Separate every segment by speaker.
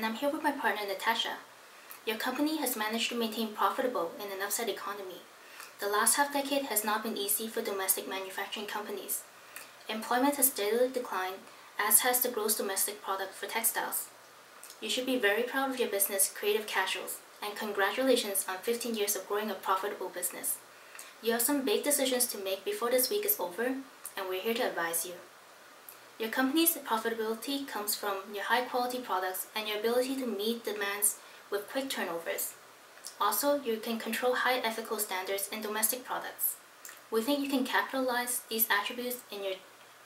Speaker 1: and I'm here with my partner Natasha. Your company has managed to maintain profitable in an upside economy. The last half-decade has not been easy for domestic manufacturing companies. Employment has steadily declined, as has the gross domestic product for textiles. You should be very proud of your business, Creative Casuals, and congratulations on 15 years of growing a profitable business. You have some big decisions to make before this week is over, and we're here to advise you. Your company's profitability comes from your high-quality products and your ability to meet demands with quick turnovers. Also, you can control high ethical standards in domestic products. We think you can capitalize these attributes in your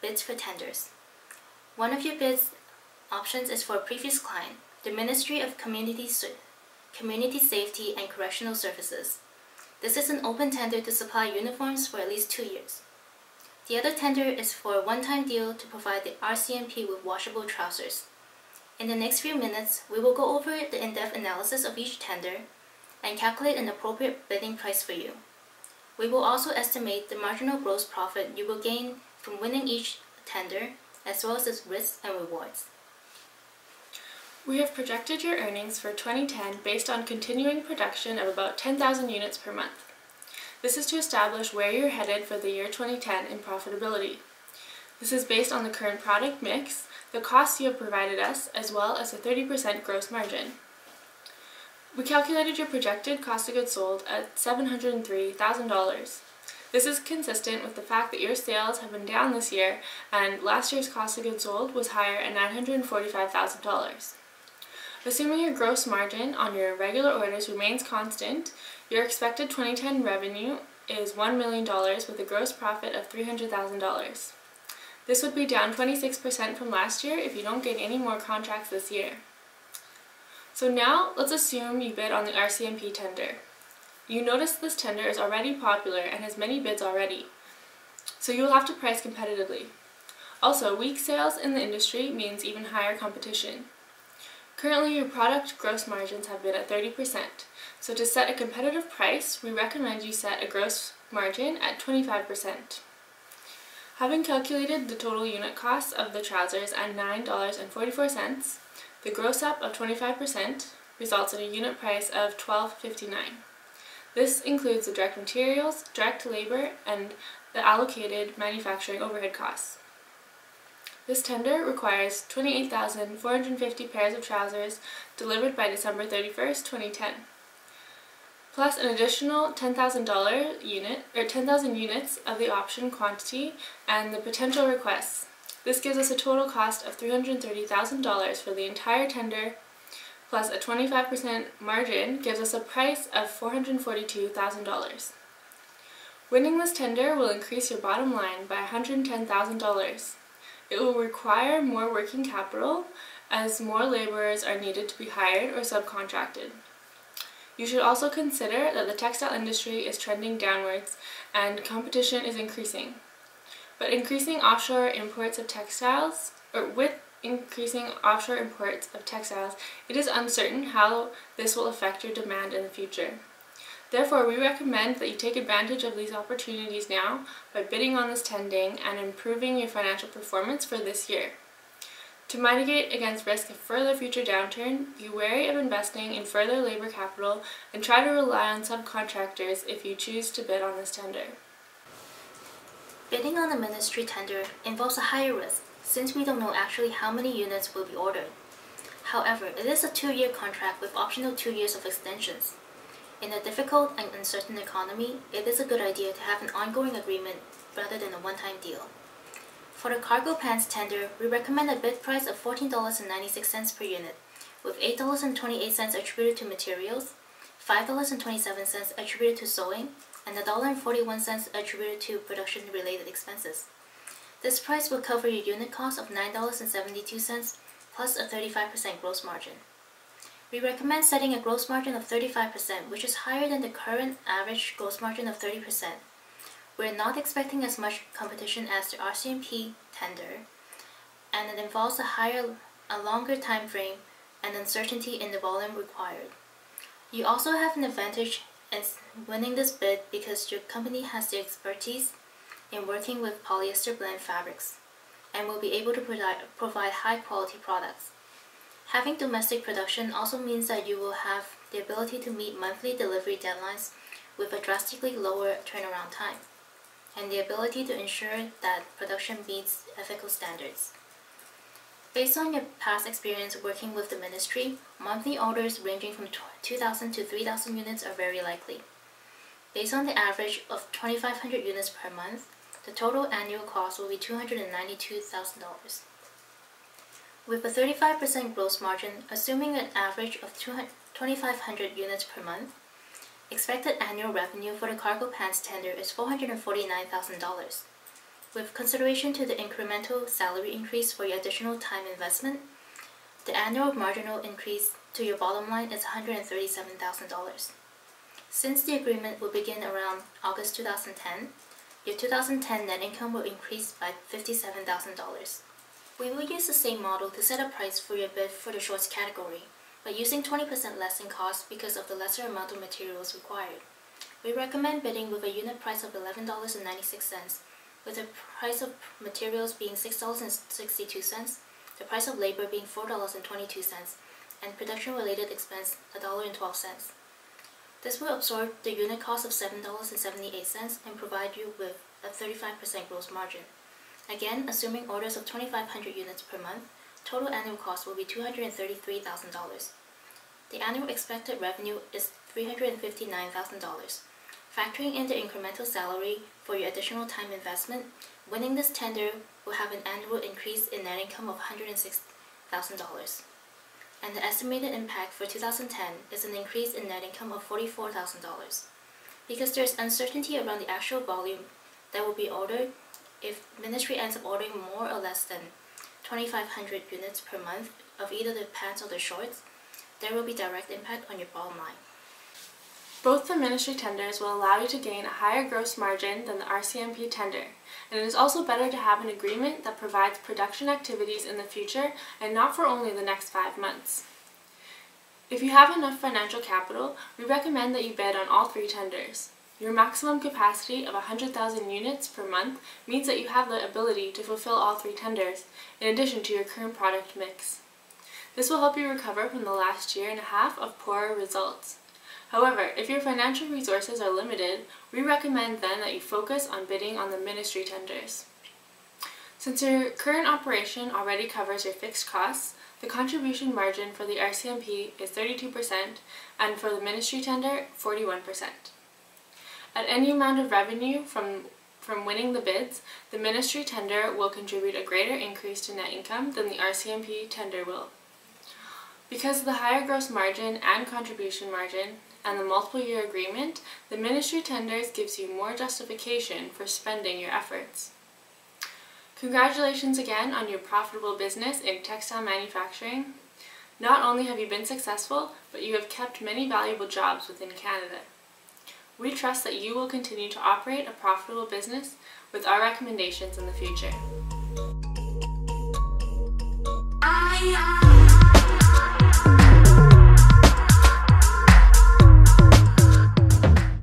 Speaker 1: bids for tenders. One of your bids options is for a previous client, the Ministry of Community Safety and Correctional Services. This is an open tender to supply uniforms for at least 2 years. The other tender is for a one-time deal to provide the RCMP with washable trousers. In the next few minutes, we will go over the in-depth analysis of each tender and calculate an appropriate bidding price for you. We will also estimate the marginal gross profit you will gain from winning each tender, as well as its risks and rewards.
Speaker 2: We have projected your earnings for 2010 based on continuing production of about 10,000 units per month. This is to establish where you're headed for the year 2010 in profitability. This is based on the current product mix, the costs you have provided us, as well as a 30% gross margin. We calculated your projected cost of goods sold at $703,000. This is consistent with the fact that your sales have been down this year and last year's cost of goods sold was higher at $945,000. Assuming your gross margin on your regular orders remains constant, your expected 2010 revenue is $1 million with a gross profit of $300,000. This would be down 26% from last year if you don't get any more contracts this year. So now, let's assume you bid on the RCMP tender. You notice this tender is already popular and has many bids already, so you will have to price competitively. Also, weak sales in the industry means even higher competition. Currently, your product gross margins have been at 30%, so to set a competitive price, we recommend you set a gross margin at 25%. Having calculated the total unit cost of the trousers at $9.44, the gross up of 25% results in a unit price of $12.59. This includes the direct materials, direct labor, and the allocated manufacturing overhead costs. This tender requires 28,450 pairs of trousers delivered by December 31st, 2010, plus an additional $10,000 units of the option quantity and the potential requests. This gives us a total cost of $330,000 for the entire tender, plus a 25% margin gives us a price of $442,000. Winning this tender will increase your bottom line by $110,000. It will require more working capital as more laborers are needed to be hired or subcontracted. You should also consider that the textile industry is trending downwards and competition is increasing. But with increasing offshore imports of textiles, it is uncertain how this will affect your demand in the future. Therefore, we recommend that you take advantage of these opportunities now by bidding on this tendering and improving your financial performance for this year. To mitigate against risk of further future downturn, be wary of investing in further labor capital and try to rely on subcontractors if you choose to bid on this tender.
Speaker 1: Bidding on a ministry tender involves a higher risk, since we don't know actually how many units will be ordered. However, it is a 2-year contract with optional 2 years of extensions. In a difficult and uncertain economy, it is a good idea to have an ongoing agreement rather than a one-time deal. For the cargo pants tender, we recommend a bid price of $14.96 per unit, with $8.28 attributed to materials, $5.27 attributed to sewing, and $1.41 attributed to production-related expenses. This price will cover your unit cost of $9.72 plus a 35% gross margin. We recommend setting a gross margin of 35%, which is higher than the current average gross margin of 30%. We're not expecting as much competition as the RCMP tender, and it involves a longer time frame and uncertainty in the volume required. You also have an advantage in winning this bid because your company has the expertise in working with polyester blend fabrics and will be able to provide high quality products. Having domestic production also means that you will have the ability to meet monthly delivery deadlines with a drastically lower turnaround time, and the ability to ensure that production meets ethical standards. Based on your past experience working with the ministry, monthly orders ranging from 2,000 to 3,000 units are very likely. Based on the average of 2,500 units per month, the total annual cost will be $292,000. With a 35% gross margin, assuming an average of 2,500 units per month, expected annual revenue for the cargo pants tender is $449,000. With consideration to the incremental salary increase for your additional time investment, the annual marginal increase to your bottom line is $137,000. Since the agreement will begin around August 2010, your 2010 net income will increase by $57,000. We will use the same model to set a price for your bid for the shorts category, but using 20% less in cost because of the lesser amount of materials required. We recommend bidding with a unit price of $11.96, with the price of materials being $6.62, the price of labor being $4.22, and production-related expense $1.12. This will absorb the unit cost of $7.78 and provide you with a 35% gross margin. Again, assuming orders of 2,500 units per month, total annual cost will be $233,000. The annual expected revenue is $359,000. Factoring in the incremental salary for your additional time investment, winning this tender will have an annual increase in net income of $106,000. And the estimated impact for 2010 is an increase in net income of $44,000. Because there is uncertainty around the actual volume that will be ordered, if ministry ends up ordering more or less than 2,500 units per month of either the pants or the shorts, there will be direct impact on your bottom line.
Speaker 2: Both the ministry tenders will allow you to gain a higher gross margin than the RCMP tender, and it is also better to have an agreement that provides production activities in the future and not for only the next 5 months. If you have enough financial capital, we recommend that you bid on all 3 tenders. Your maximum capacity of 100,000 units per month means that you have the ability to fulfill all 3 tenders, in addition to your current product mix. This will help you recover from the last year and a half of poorer results. However, if your financial resources are limited, we recommend then that you focus on bidding on the ministry tenders. Since your current operation already covers your fixed costs, the contribution margin for the RCMP is 32% and for the ministry tender, 41%. At any amount of revenue from winning the bids, the ministry tender will contribute a greater increase to net income than the RCMP tender will. Because of the higher gross margin and contribution margin and the multiple-year agreement, the ministry tenders gives you more justification for spending your efforts. Congratulations again on your profitable business in textile manufacturing. Not only have you been successful, but you have kept many valuable jobs within Canada. We trust that you will continue to operate a profitable business with our recommendations in the future.